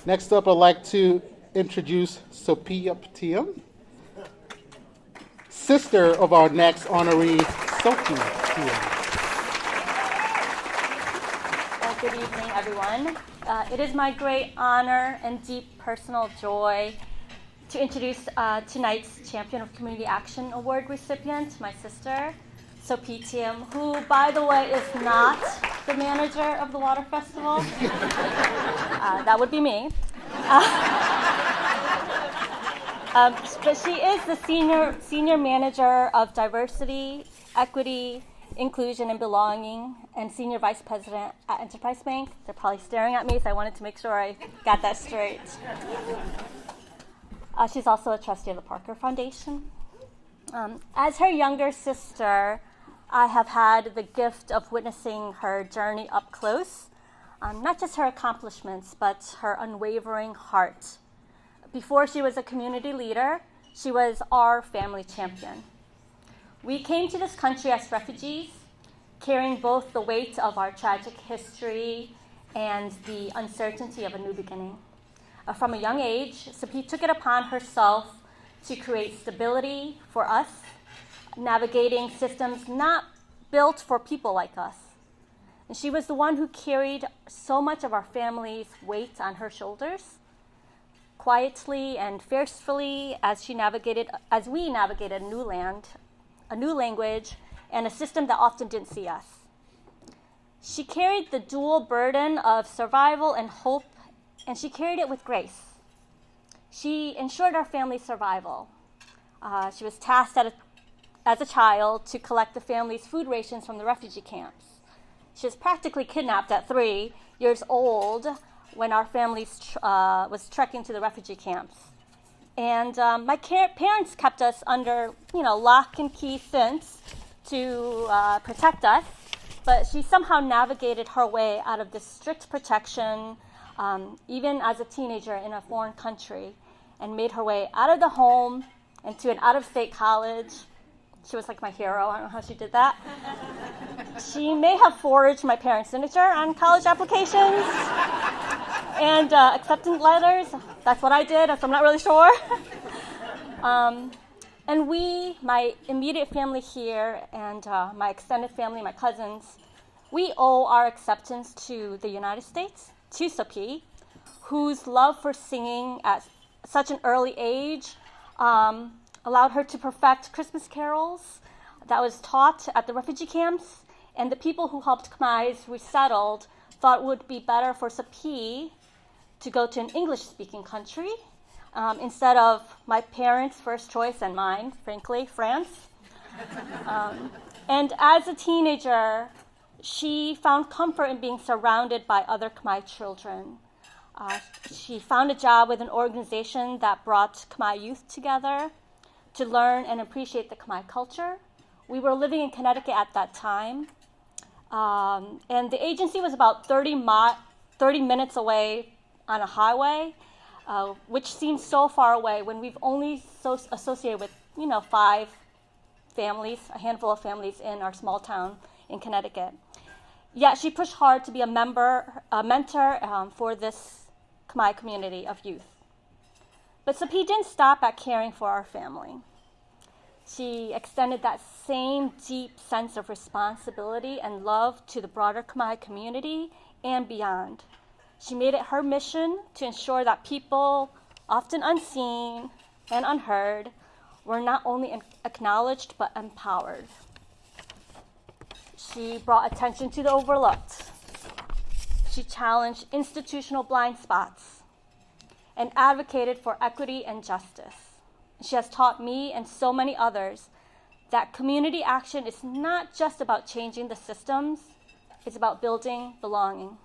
Next up, I'd like to introduce Sophy Theam, sister of our next honoree, Sophy Theam. Good evening, everyone. It is my great honor and deep personal joy to introduce tonight's Champion of Community Action Award recipient, my sister, Sophy Theam, who, by the way, is not the manager of the Water Festival. That would be me. But she is the senior manager of diversity, equity, inclusion, and belonging, and senior vice president at Enterprise Bank. They're probably staring at me, so I wanted to make sure I got that straight. She's also a trustee of the Parker Foundation. As her younger sister, I have had the gift of witnessing her journey up close, not just her accomplishments, but her unwavering heart. Before she was a community leader, she was our family champion. We came to this country as refugees, carrying both the weight of our tragic history and the uncertainty of a new beginning. From a young age, Sophy took it upon herself to create stability for us, navigating systems not built for people like us. And she was the one who carried so much of our family's weight on her shoulders, quietly and fiercely as we navigated a new land, a new language, and a system that often didn't see us. She carried the dual burden of survival and hope, and she carried it with grace. She ensured our family's survival. She was tasked as a child to collect the family's food rations from the refugee camps. She was practically kidnapped at 3 years old when our family was trekking to the refugee camps. And my parents kept us under, lock and key fence to protect us, but she somehow navigated her way out of this strict protection, even as a teenager in a foreign country, and made her way out of the home and to an out-of-state college. She was like my hero. I don't know how she did that. She may have forged my parents' signature on college applications and acceptance letters. That's what I did, so I'm not really sure. And we, my immediate family here and my extended family, my cousins, we owe our acceptance to the United States, to Sophy, whose love for singing at such an early age allowed her to perfect Christmas carols that was taught at the refugee camps, and the people who helped Khmers resettled thought it would be better for Sophy to go to an English-speaking country instead of my parents' first choice and mine, frankly, France. And as a teenager, she found comfort in being surrounded by other Khmer children. She found a job with an organization that brought Khmer youth together to learn and appreciate the Khmer culture. We were living in Connecticut at that time, and the agency was about 30 minutes away on a highway, which seems so far away when we've only associated with, 5 families, a handful of families in our small town in Connecticut. Yet she pushed hard to be a mentor for this Khmer community of youth. But Sophy didn't stop at caring for our family. She extended that same deep sense of responsibility and love to the broader Khmer community and beyond. She made it her mission to ensure that people, often unseen and unheard, were not only acknowledged but empowered. She brought attention to the overlooked. She challenged institutional blind spots and advocated for equity and justice. She has taught me and so many others that community action is not just about changing the systems, it's about building belonging.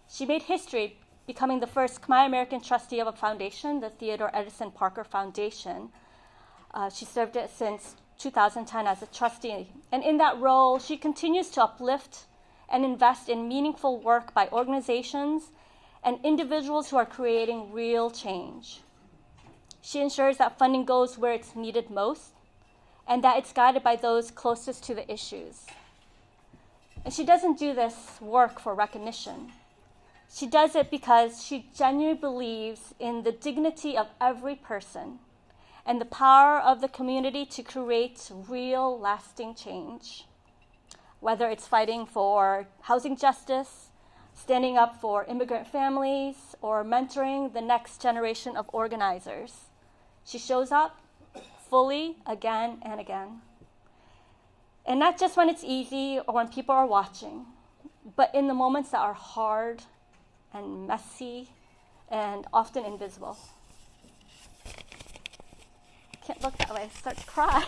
She made history becoming the first Khmer American trustee of a foundation, the Theodore Edison Parker Foundation. She served it since 2010 as a trustee. And in that role, she continues to uplift and invest in meaningful work by organizations and individuals who are creating real change. She ensures that funding goes where it's needed most and that it's guided by those closest to the issues. And she doesn't do this work for recognition. She does it because she genuinely believes in the dignity of every person and the power of the community to create real, lasting change. Whether it's fighting for housing justice, standing up for immigrant families, or mentoring the next generation of organizers, she shows up fully again and again. And not just when it's easy or when people are watching, but in the moments that are hard and messy and often invisible. Can't look that way, I start to cry.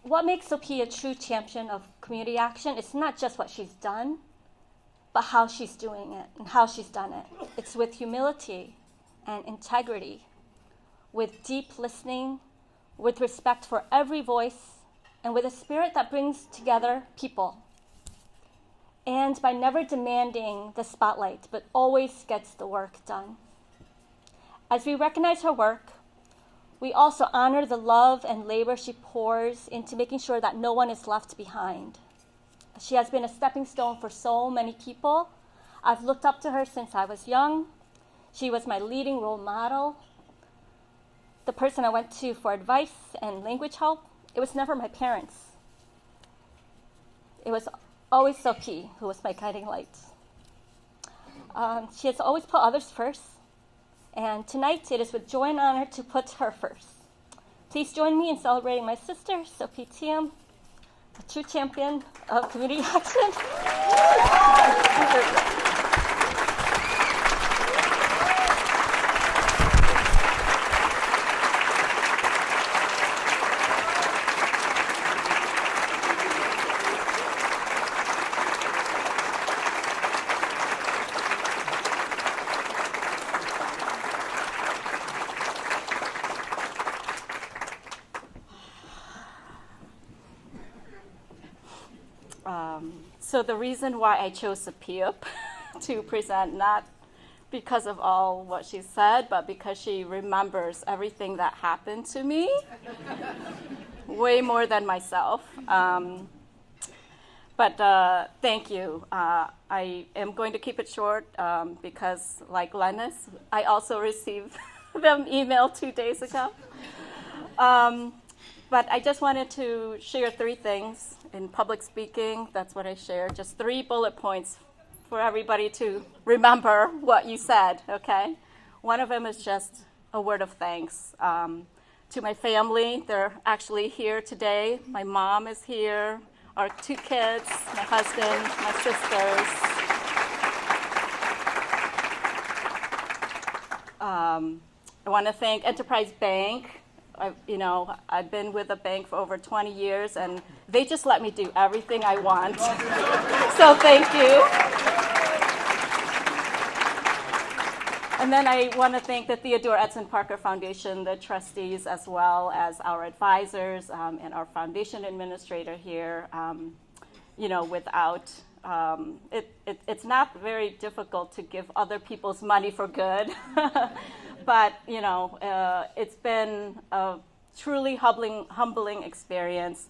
What makes Sophy a true champion of community action is not just what she's done, but how she's doing it and how she's done it. It's with humility and integrity, with deep listening, with respect for every voice, and with a spirit that brings together people. And by never demanding the spotlight, but always gets the work done. As we recognize her work, we also honor the love and labor she pours into making sure that no one is left behind. She has been a stepping stone for so many people. I've looked up to her since I was young. She was my leading role model, the person I went to for advice and language help. It was never my parents. It was always Sophy who was my guiding light. She has always put others first, and tonight it is with joy and honor to put her first. Please join me in celebrating my sister, Sophy Theam, a true champion of community action. So the reason why I chose Sophy to present, not because of all what she said, but because she remembers everything that happened to me, way more than myself. But thank you. I am going to keep it short because, like Lenis, I also received them email 2 days ago. But I just wanted to share 3 things in public speaking. That's what I shared. Just 3 bullet points for everybody to remember what you said, okay? One of them is just a word of thanks to my family. They're actually here today. My mom is here, our 2 kids, my husband, my sisters. I want to thank Enterprise Bank. I've been with the bank for over 20 years, and they just let me do everything I want. So thank you. And then I want to thank the Theodore Edson Parker Foundation, the trustees, as well as our advisors and our foundation administrator here. Without it's not very difficult to give other people's money for good. But, it's been a truly humbling experience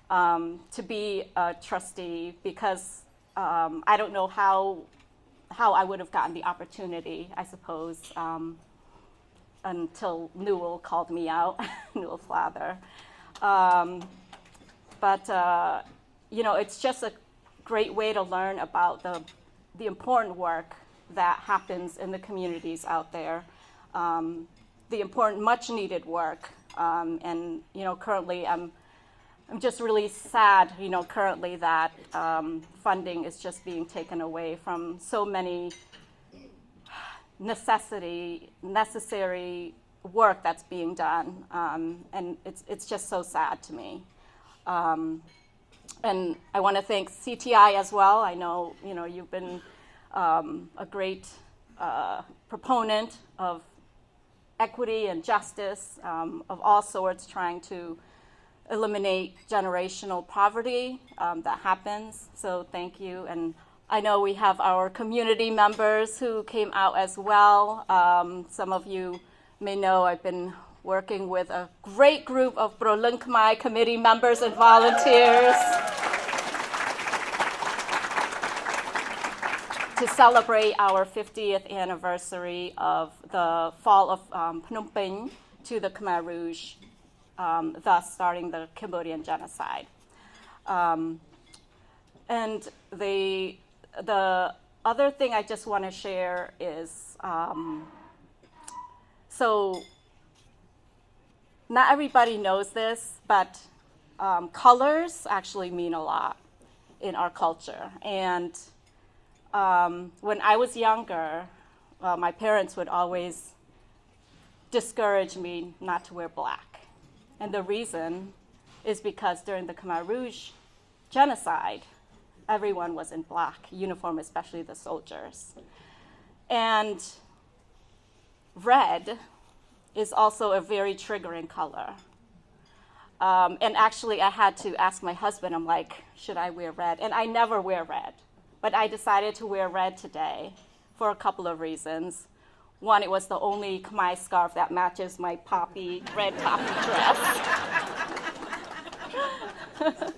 to be a trustee because I don't know how I would have gotten the opportunity, I suppose, until Lowell called me out, Lowell Flather. But it's just a great way to learn about the important work that happens in the communities out there. The important, much-needed work, and currently I'm just really sad, currently that funding is just being taken away from so many necessary work that's being done, and it's just so sad to me. And I want to thank CTI as well. I know you've been a great proponent of equity and justice of all sorts, trying to eliminate generational poverty that happens. So thank you. And I know we have our community members who came out as well. Some of you may know I've been working with a great group of Prolunkmai committee members and volunteers. to celebrate our 50th anniversary of the fall of Phnom Penh to the Khmer Rouge, thus starting the Cambodian genocide. And the other thing I just want to share is, so not everybody knows this, but colors actually mean a lot in our culture. And when I was younger, my parents would always discourage me not to wear black. And the reason is because during the Khmer Rouge genocide, everyone was in black uniform, especially the soldiers. And red is also a very triggering color. And actually, I had to ask my husband, I'm like, should I wear red? And I never wear red. But I decided to wear red today for a couple of reasons. One, it was the only Khmer scarf that matches my red poppy dress.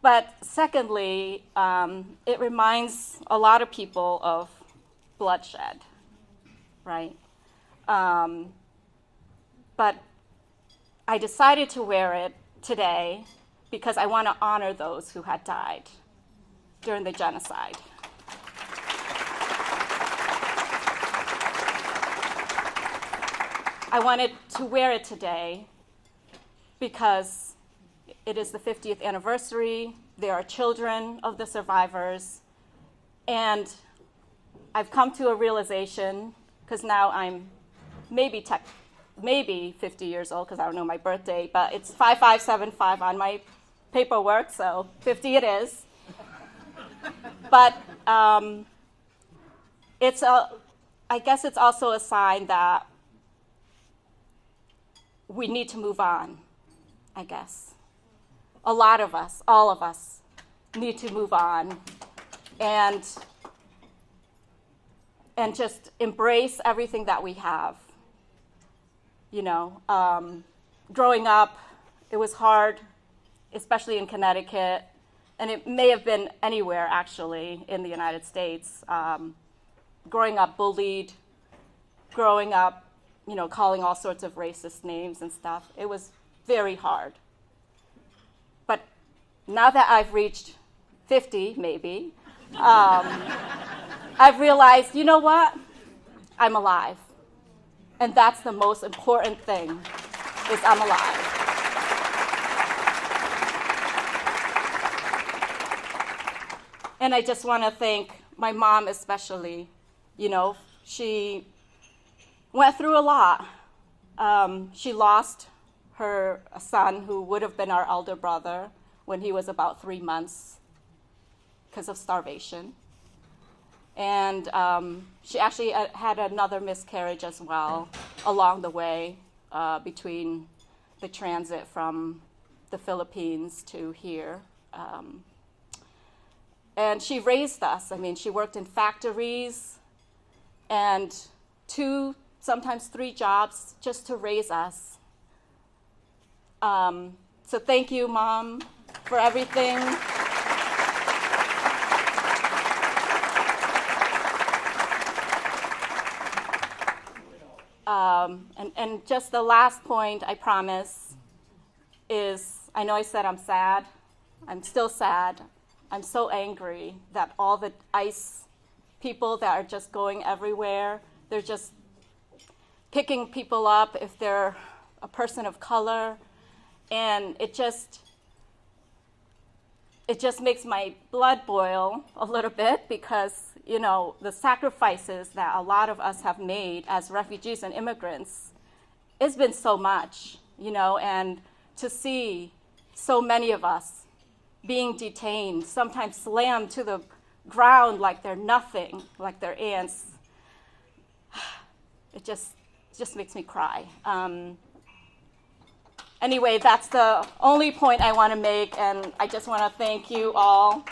But secondly, it reminds a lot of people of bloodshed, right? But I decided to wear it today because I want to honor those who had died during the genocide. I wanted to wear it today because it is the 50th anniversary. There are children of the survivors. And I've come to a realization, because now I'm maybe 50 years old, because I don't know my birthday, but it's 5575 on my paperwork, so 50 it is. But I guess it's also a sign that we need to move on, I guess. A lot of us, all of us, need to move on and just embrace everything that we have. You know, growing up, it was hard, especially in Connecticut, and it may have been anywhere, actually, in the United States. Growing up bullied, growing up, you know, calling all sorts of racist names and stuff. It was very hard. But now that I've reached 50, maybe, I've realized, you know what? I'm alive. And that's the most important thing, is I'm alive. And I just want to thank my mom especially. You know, she went through a lot. She lost her son, who would have been our elder brother, when he was about 3 months because of starvation. And she actually had another miscarriage as well along the way between the transit from the Philippines to here. And she raised us. I mean, she worked in factories and 2, sometimes 3 jobs just to raise us. So thank you, Mom, for everything. And just the last point, I promise, is I know I said I'm sad. I'm still sad. I'm so angry that all the ICE people that are just going everywhere, they're just picking people up if they're a person of color. And it just makes my blood boil a little bit because, you know, the sacrifices that a lot of us have made as refugees and immigrants, it's been so much, you know, and to see so many of us being detained, sometimes slammed to the ground like they're nothing, like they're ants, it just makes me cry. Anyway, that's the only point I want to make, and I just want to thank you all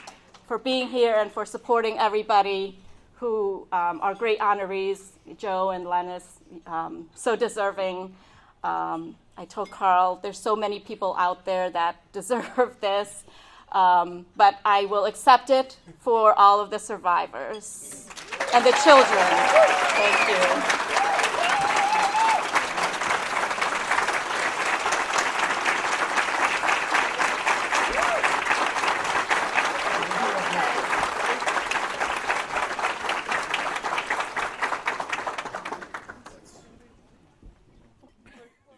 for being here and for supporting everybody who are great honorees, Joe and Lenis, so deserving. I told Carl, there's so many people out there that deserve this. but I will accept it for all of the survivors and the children. Thank you.